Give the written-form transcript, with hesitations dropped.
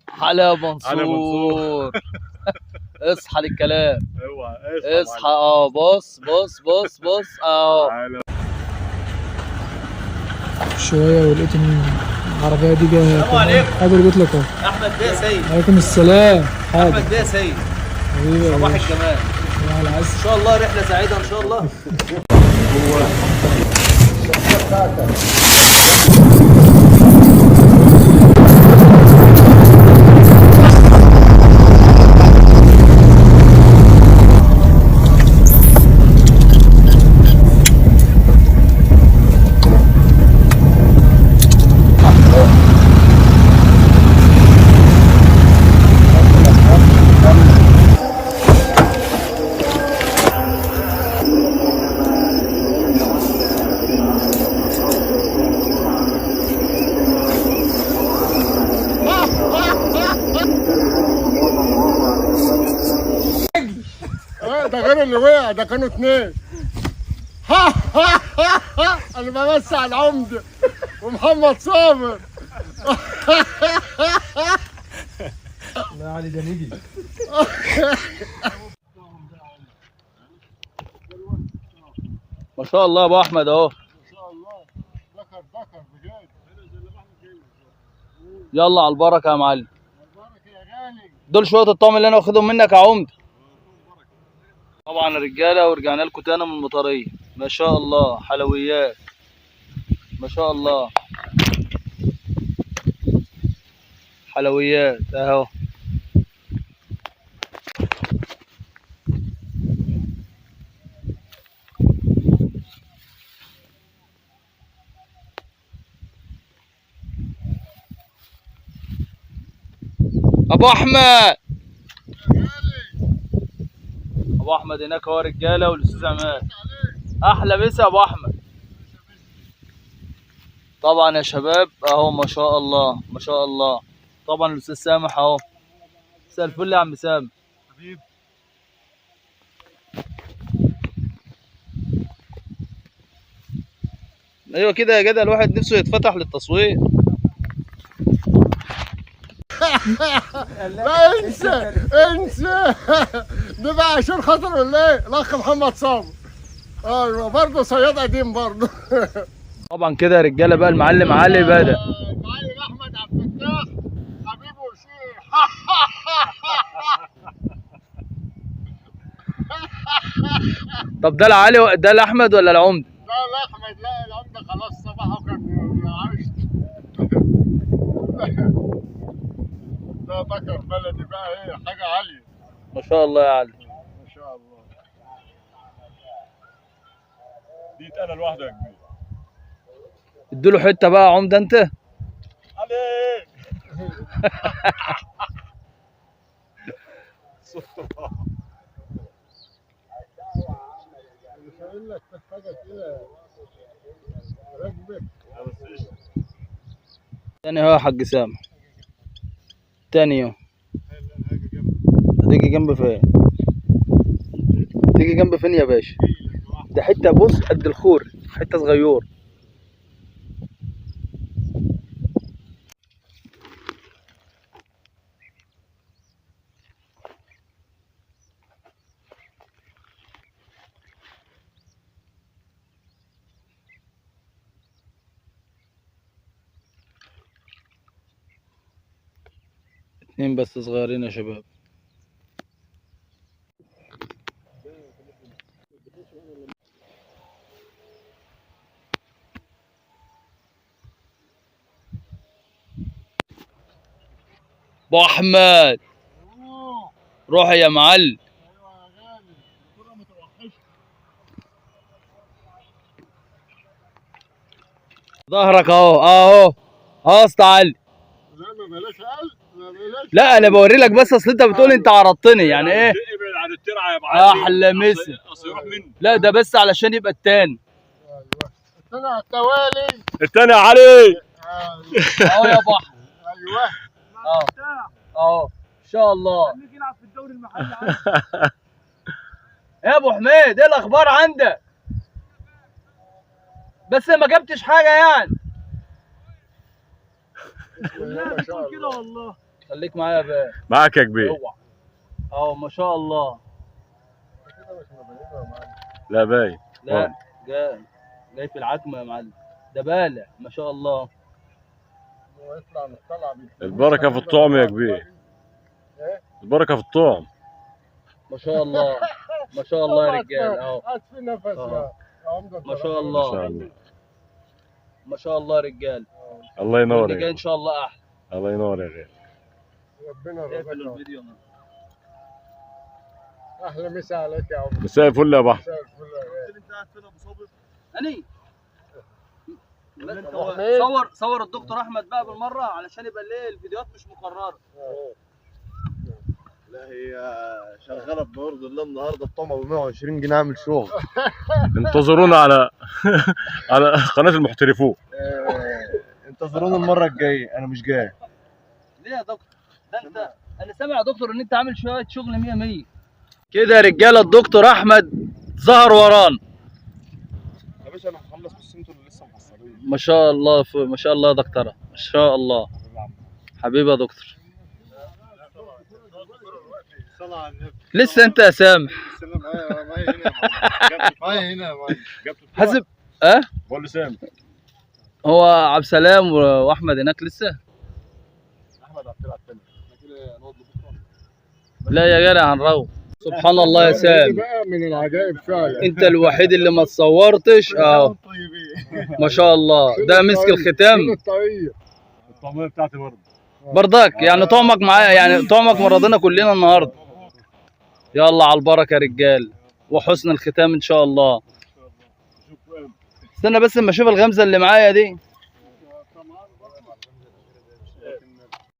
على منصور. اصحى للكلام. اوعى اصحى. بص بص بص بص شويه ولقيت ان العربيه دي جايه. السلام عليكم. حاضر جيت لك اهو. احمد بيه سيد. عليكم السلام. حاضر. احمد بيه سيد. حبيبي صباح الجمال. ان شاء الله رحله سعيده ان شاء الله. ده غير اللي وقع، ده كانوا اتنين. انا بمسي على العمده ومحمد صابر. لا علي ده نجي. ما شاء الله يا ابو احمد اهو. ما شاء الله. ذكر بجد. يلا على البركه يا معلم. البركه يا غالي. دول شويه الطعم اللي انا واخدهم منك يا عمده. طبعا رجاله ورجعنا لكم تاني من المطريه. ما شاء الله حلويات. ما شاء الله حلويات اهو. ابو احمد. ابو احمد هناك اهو رجاله والاستاذ عماد. احلى مسا يا ابو احمد. طبعا يا شباب اهو ما شاء الله ما شاء الله. طبعا الاستاذ سامح اهو. مساء الفل يا عم سامح حبيبي. ايوه كده يا جدع الواحد نفسه يتفتح للتصوير. لا انسى ده بقى عشان خاطر ولا ايه؟ الاخ محمد صابر. ايوه برضه صياد قديم برضه. طبعا كده يا رجاله بقى المعلم علي بدأ. المعلم احمد عبد الفتاح حبيبه وشيخ. طب ده العلي ده الاحمد ولا العمده؟ لا الاحمد، لا العمده خلاص صباحه كان عايش. ده ذكر بلدي بقى، ايه حاجه عاليه. ما شاء الله يا علي. ما شاء الله. دي انا لوحدي يا كبير. اديله حته بقى يا عمده انت. عليك. مش هقول لك حاجه كده راكبه. تاني اهو يا حاج سامح. تاني اهو. هتيجي جنب فين؟ تيجي جنب فين يا باشا؟ ده حته بص قد الخور، حته صغيره. اتنين بس صغيرين يا شباب. ابو احمد روح يا معلم. ظهرك اهو اهو اهو استعلي. لا بلاش قلب، بلاش. لا انا بوري لك بس، اصل انت بتقول انت عرضتني يعني ايه. ابعد عن الترعه يا معلم. احلى مسا. اصل يروح مني. لا ده بس علشان يبقى التاني. ايوه التاني على التوالي. التاني يا علي. اهو يا ابو احمد. ايوه اهو ان شاء الله. خليك يلعب في الدوري المحلي. يا ابو حميد ايه الاخبار عندك؟ بس ما جبتش حاجه يعني. لا بتقول كده والله. خليك معايا بقى. معاك يا كبير. اوعى. اه ما شاء الله. لا باين. لا جاي في العتمه يا معلم. ده بالع ما شاء الله. البركه في الطعم يا كبير. البركه في الطعم. ما شاء الله. ما شاء الله يا رجال اهو. في نفس ما شاء الله. ما شاء الله. ما شاء الله يا رجال. الله ينور واللي يا جاي غالي. ان شاء الله احلى. الله ينور يا غالي. ربنا اقفل يرزقك. الفيديو. احلى مسا عليك يا عم. مساء الفل يا بحر. مساء الفل يا غالي. انت قاعد فين يا ابو صابر؟ اني حميد. صور الدكتور احمد بقى بالمره علشان يبقى ليه الفيديوهات مش مكرره. لا هي شغاله بأرض الله النهارده الطعمه ب 120 جنيه عامل شغل. انتظرونا على على قناه المحترفون. انتظرونا المره الجايه انا مش جاي. ليه يا دكتور؟ ده انت انا سامع يا دكتور ان انت عامل شويه شغل 100 100 كده يا رجاله. الدكتور احمد ظهر ورانا. يا باشا انا هخلص بس انتوا اللي لسه محصلين. ما شاء الله ما شاء الله يا دكتوره ما شاء الله. حبيبي يا دكتور. صلى على النبي. لسه انت يا سامح السلام معايا هنا حاسب بقول له سامي. هو عبد السلام واحمد هناك لسه. احمد عبد العال الثاني احنا كده نقعد بكره. لا يا جدع هنروح. سبحان الله يا سامي. بقى من العجائب فعلا. انت الوحيد اللي ما تصورتش. طيبين. ما شاء الله. ده مسك الختام الطريق. الطعميه بتاعتي برضه. برضك يعني طعمك معايا يعني طعمك مرضنا كلنا النهارده. يلا على البركه يا رجال وحسن الختام ان شاء الله. استنى بس اما اشوف الغمزه اللي معايا دي.